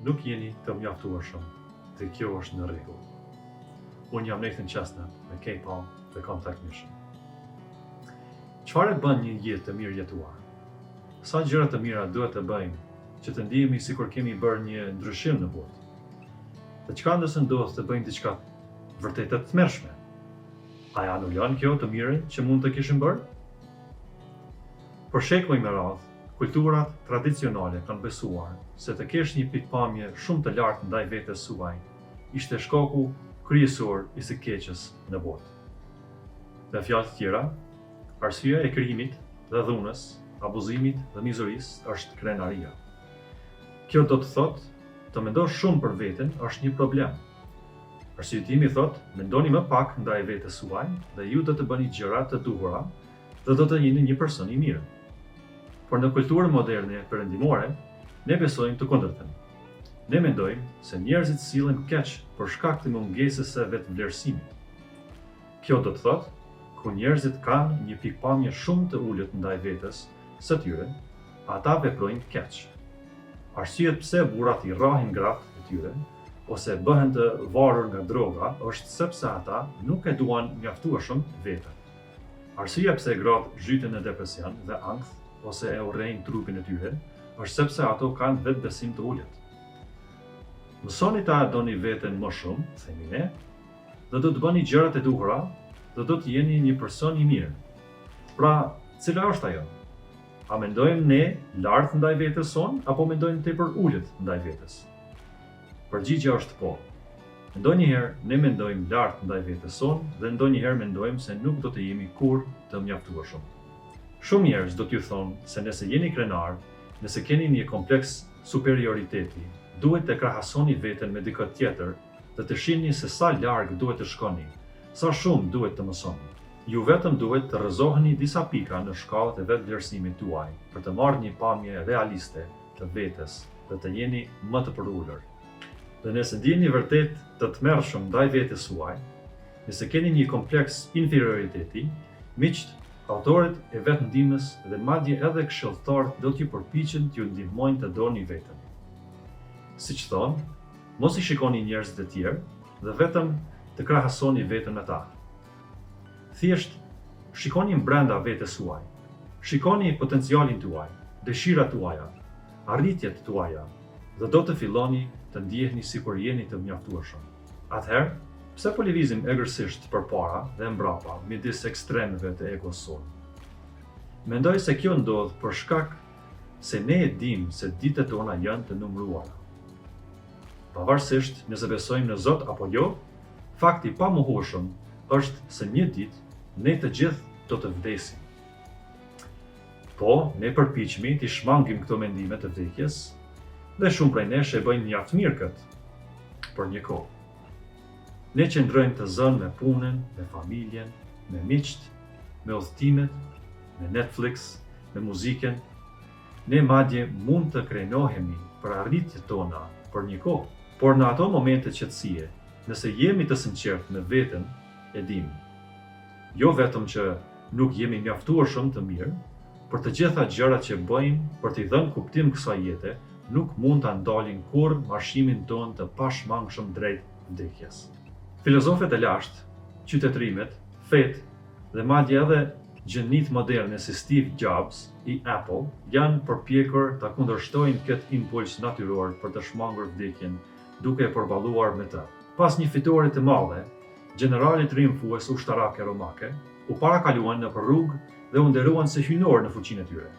nuk jeni të mjaftueshëm dhe kjo është në rregull. Unë jam Nathan Chestnut me K-Palm dhe Contact Mission. Çfarë bën një jetë të mirë jetuar? Sa gjëra të mira duhet të bëjmë që të ndihemi sikur kemi bërë një ndryshim në botë? Dhe çka nëse ndodh të bëjmë diçka vërtet të tmerrshme? A ja anulon kjo të mirën që mund të kishim bërë? Për shekuj me radhë, kulturat tradicionale kanë besuar se të kesh një pikpamje shumë të lartë ndaj vetes suaj ishte shkaku kryesor i së keqes në botë. Me fjalë të tjera, arsyeja e krijimit dhe dhunës, abuzimit dhe mizerisë është krenaria. Kjo do të thotë të mendosh shumë për veten është një problem. Arsyetimi thotë, mendoni më pak ndaj vetes suaj dhe ju do të bëni gjëra të duhura dhe do të jeni një person i mirë. Por në kulturën moderne perëndimore, ne besojmë të kundërtën. Ne mendojmë se njerëzit sillen keq për shkak të mungesës së vetvlerësimit. Kjo do të thotë, ku njerëzit kanë një pikpamje shumë të ulët ndaj vetes së tyre, ata veprojnë keq. Arsyet pse burrat i rrahin gratë e tyre ose bëhen të varur nga droga është sepse ata nuk e duan mjaftueshëm veten. Arsyeja pse gratë zhyten në depresion dhe ankth ose e urrejnë trupin e tyre është sepse ato kanë vetbesim të ulët. Mësoni ta doni veten më shumë, themi ne, dhe do të bëni gjërat e duhura dhe do të jeni një person i mirë. Pra, cila është ajo? A mendojmë ne lart ndaj vetes son apo mendojmë tepër ulët ndaj vetes? Përgjigjja është po. Ndonjëherë ne mendojmë lart ndaj vetes son dhe ndonjëherë mendojmë se nuk do të jemi kurrë të mjaftueshëm. Shumë njerëz do t'ju thonë se nëse jeni krenar, nëse keni një kompleks superioriteti, duhet të krahasoni veten me dikë tjetër dhe të shihni se sa larg duhet të shkoni, sa shumë duhet të mësoni. Ju vetëm duhet të rrëzoheni disa pika në shkallët e vetvlerësimit tuaj për të marrë një pamje realiste të vetes dhe të jeni më të përulur. Dhe nëse ndjeni vërtet të tmerrshëm ndaj vetes suaj, nëse keni një kompleks inferioriteti, miqt, autorët e vetëndimës dhe madje edhe këshilltarët do t'ju përpiqen t'ju ndihmojnë të doni veten. Siç thonë, mos i shikoni njerëzit e tjerë dhe vetëm të krahasoni veten me ta. Thjesht shikoni brenda vetes suaj. Shikoni potencialin tuaj, dëshirat tuaja, arritjet tuaja dhe do të filloni të ndjeheni sikur jeni të mjaftueshëm. Atëherë, pse po lëvizim egërsisht përpara dhe mbrapa midis ekstremeve të egos son? Mendoj se kjo ndodh për shkak se ne e dim se ditët tona janë të numëruara. Pavarësisht nëse besojmë në Zot apo jo, fakti pa mohueshëm është se një ditë ne të gjithë do të vdesim. Po, ne përpiqemi t'i shmangim këto mendime të vdekjes dhe shumë prej nesh e bëjnë mjaft mirë këtë, për një kohë. Ne qëndrojmë të zënë me punën, me familjen, me miqt, me udhëtimet, me Netflix, me muzikën. Ne madje mund të krenohemi për arritjet tona për një kohë, por në ato momente qetësie, nëse jemi të sinqertë me veten, e dim. Jo vetëm që nuk jemi mjaftueshëm të mirë, për të gjitha gjërat që bëjmë për t'i dhënë kuptim kësaj jete, nuk mund ta ndalin kurrë marshimin tonë të pashmangshëm drejt vdekjes. Filozofët e lashtë, qytetrimet, fetë dhe madje edhe gjenit moderne si Steve Jobs i Apple janë përpjekur ta kundërshtojnë këtë impuls natyror për të shmangur vdekjen duke e përballuar me të. Pas një fitore të madhe, generali triumfues ushtarake romake u parakaluan nëpër rrugë dhe u nderuan si hynor në fuqinë e tyre.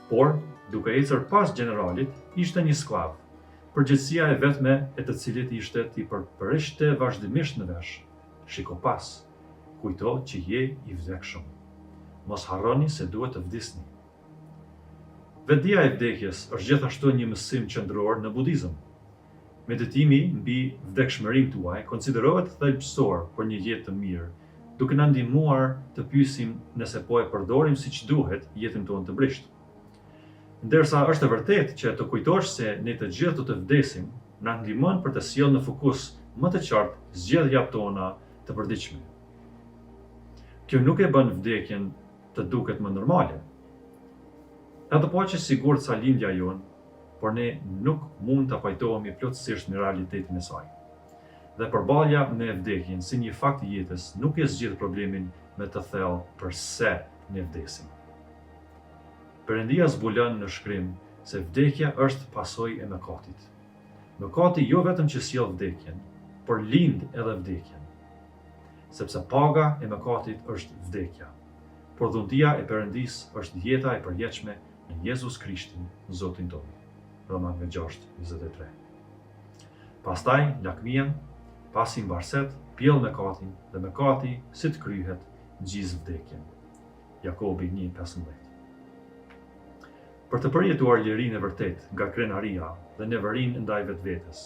Por, duke ecur pas generalit, ishte një sklav. Përgjithësia e vetme e të cilit ishte t'i përpërishte vazhdimisht në vesh. Shiko pas, kujto që je i vdekshëm. Mos harroni se duhet të vdisni. Vetdia e vdekjes është gjithashtu një mësim qendror në budizëm. Meditimi mbi vdekshmërinë tuaj konsiderohet thelbësor për një jetë të mirë, duke na ndihmuar të pyesim nëse po e përdorim siç duhet jetën tonë të brisht. Ndërsa është e vërtetë që të kujtosh se ne të gjithë do të vdesim, na ndihmon për të sjellë në fokus më të qartë zgjedhjat tona të përditshme. Kjo nuk e bën vdekjen të duket më normale. Edhe po që sigurt sa lindja jonë, por ne nuk mund të pajtohemi plotësisht me realitetin e saj. Dhe përballja me vdekjen si një fakt i jetës nuk e zgjidh problemin me të thellë pse ne vdesim. Perëndia zbulon në shkrim se vdekja është pasojë e mëkatit. Mëkati jo vetëm që sjell vdekjen, por lind edhe vdekjen. Sepse paga e mëkatit është vdekja, por dhuntia e Perëndis është jeta e përjetshme në Jezus Krishtin, Zotin tonë. Romanëve 6:23. Pastaj lakmia, pasi mbarset, pjell mëkatin dhe mëkati si të kryhet gjizë vdekjen. Jakobi 1:15. Për të përjetuar lirinë e vërtet nga krenaria dhe neverinë ndaj vetvetes,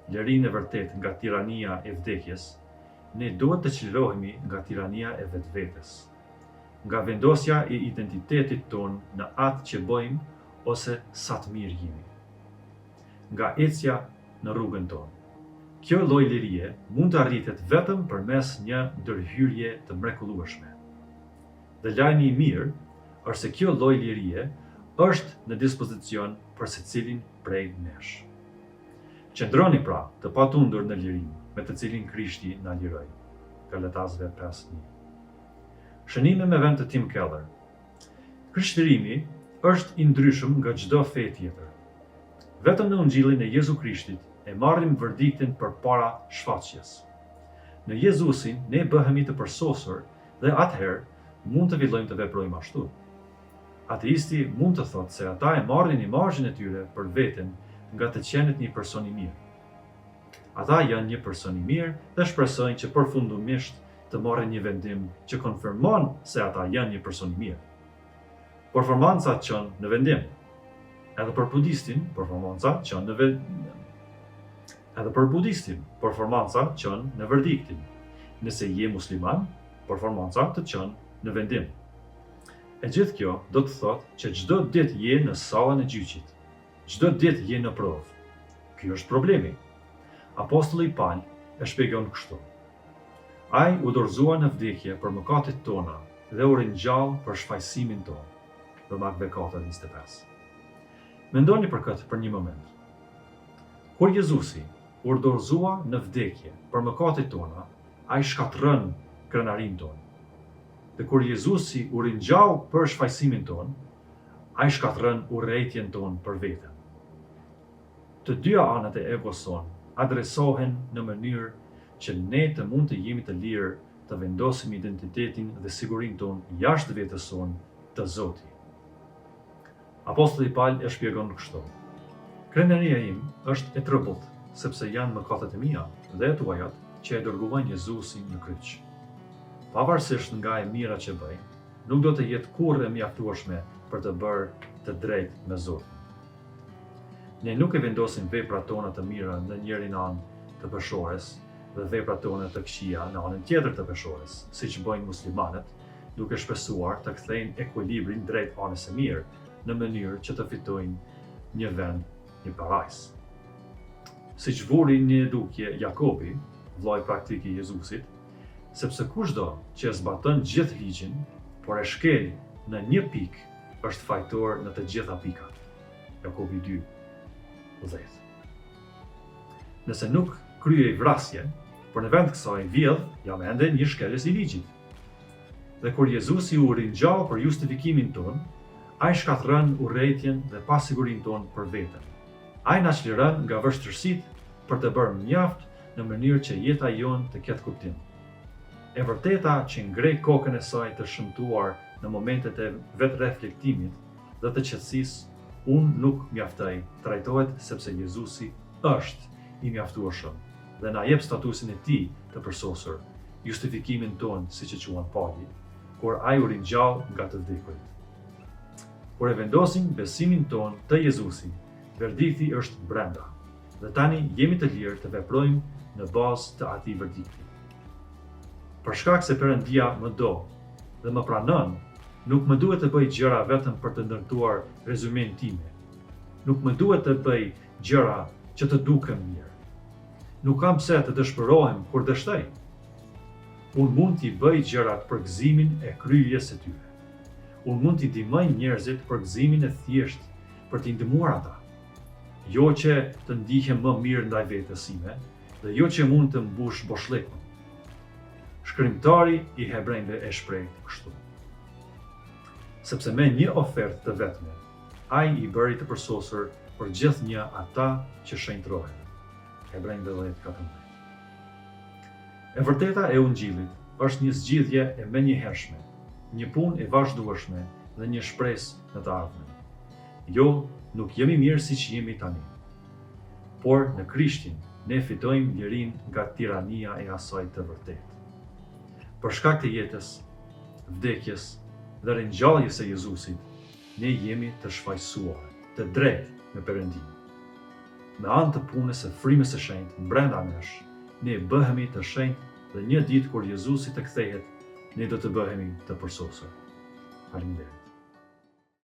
lirinë e vërtet nga tirania e vdekjes, ne duhet të çlirohemi nga tirania e vetvetes, nga vendosja e identitetit ton në atë që bëjmë ose sa të mirë jemi, nga ecja në rrugën tonë. Kjo lloj lirie mund të arritet vetëm përmes një ndërhyrje të mrekullueshme. Dhe lajmi i mirë është se kjo lloj lirie është në dispozicion për secilin prej nesh. Qëndroni pra të patundur në lirinë me të cilin Krishti na liroi. Galatasëve 5:1. Shënime me vend të Tim Keller. Krishtërimi është i ndryshëm nga çdo fe tjetër. Vetëm në Ungjillin e Jezu Krishtit e marrim verdiktin përpara shfaqjes. Në Jezusin ne bëhemi të përsosur dhe atëherë mund të fillojmë të veprojmë ashtu. Ateisti mund të thotë se ata e marrin imazhin e tyre për veten nga të qenit një person i mirë. Ata janë një person i mirë dhe shpresojnë që përfundimisht të marrin një vendim që konfirmon se ata janë një person i mirë. Performanca çon në vendim. Edhe për budistin, performanca çon në vendim. Edhe për budistin, performanca çon në verdiktin. Nëse je musliman, performanca të çon në vendim. E gjithë kjo do të thotë që çdo ditë je në sallën e gjyqit. Çdo ditë je në provë. Ky është problemi. Apostulli Paul e shpjegon kështu. Ai u dorëzua në vdekje për mëkatet tona dhe u ringjall për shfaqësimin tonë. Romakëve 4:25. Mendoni për këtë për një moment. Kur Jezusi u dorëzua në vdekje për mëkatet tona, ai shkatërron krenarinë tonë. Dhe kur Jezusi u ringjall për shfaqësimin tonë, ai shkatërron urrëtitjen tonë për veten. Të dyja anët e egos tonë adresohen në mënyrë që ne të mund të jemi të lirë të vendosim identitetin dhe sigurinë tonë jashtë vetes sonë të Zotit. Apostulli Paul e shpjegon kështu. Krenaria im është e trembullt, sepse janë mëkatet e mia dhe e tuajat që e dërguan Jezusin në kryq. Pavarësisht nga e mira që bëj, nuk do të jetë kurrë e mjaftueshme për të bërë të drejtë me Zotin. Ne nuk e vendosim veprat tona të mira në njërin anë të peshores dhe veprat tona të këqija në anën tjetër të peshores, siç bëjnë muslimanët, duke shpesuar të kthejnë ekuilibrin drejt anës së mirë në mënyrë që të fitojnë një vend, një parajs. Siç vuri një edukje Jakobi, vllai praktik i Jezusit, sepse kushdo që e zbaton gjithë ligjin, por e shkel në një pikë, është fajtor në të gjitha pikat. Jakobi 2:10. Nëse nuk kryej vrasjen, por në vend kësaj vjedh, jam ende një shkelës i ligjit. Dhe kur Jezusi u ringjall për justifikimin ton, ai shkatërron urrëtitjen dhe pasigurinë tonë për veten. Ai na çliron nga vështirësitë për të bërë mjaft në mënyrë që jeta jonë të ketë kuptim. E vërteta që ngrej kokën e saj të shëmtuar në momentet e vetë reflektimit dhe të qetësisë, unë nuk mjaftoj, trajtohet sepse Jezusi është i mjaftueshëm dhe na jep statusin e tij të përsosur, justifikimin tonë siç e quan Pauli, kur ai u ringjall nga të vdekurit. Kur e vendosim besimin tonë te Jezusi, verdikti është brenda dhe tani jemi të lirë të veprojmë në bazë të atij verdikti. Për shkak se Perëndia më do dhe më pranon, nuk më duhet të bëj gjëra vetëm për të ndërtuar rezumen time. Nuk më duhet të bëj gjëra që të duken mirë. Nuk kam pse të dëshpërohem kur dështoj. Unë mund t'i bëj gjërat për gëzimin e kryerjes së tyre. Unë mund t'i ndihmoj njerëzit për gëzimin e thjeshtë për t'i ndihmuar ata. jo që të ndihem më mirë ndaj vetes sime, dhe jo që mund të mbush boshllekun. Shkrimtari i Hebrejve e shpreh kështu. Sepse me një ofertë të vetme, ai i bëri të përsosur për gjithnjë ata që shenjtrohen. Hebrejve 10:14. E vërteta e Ungjillit është një zgjidhje e menjëhershme, një punë e vazhdueshme dhe një shpresë në të ardhmen. Jo, nuk jemi mirë siç jemi tani, por në Krishtin ne fitojmë lirinë nga tirania e asaj të vërtetë. Për shkak të jetës, vdekjes dhe ringjalljes së Jezusit, ne jemi të shfaqsuar, të drejtë me Perëndimin. Me anë të punës së frymës së shenjtë brenda nesh, ne bëhemi të shenjtë dhe një ditë kur Jezusi të kthehet, ne do të bëhemi të përsosur. Faleminderit.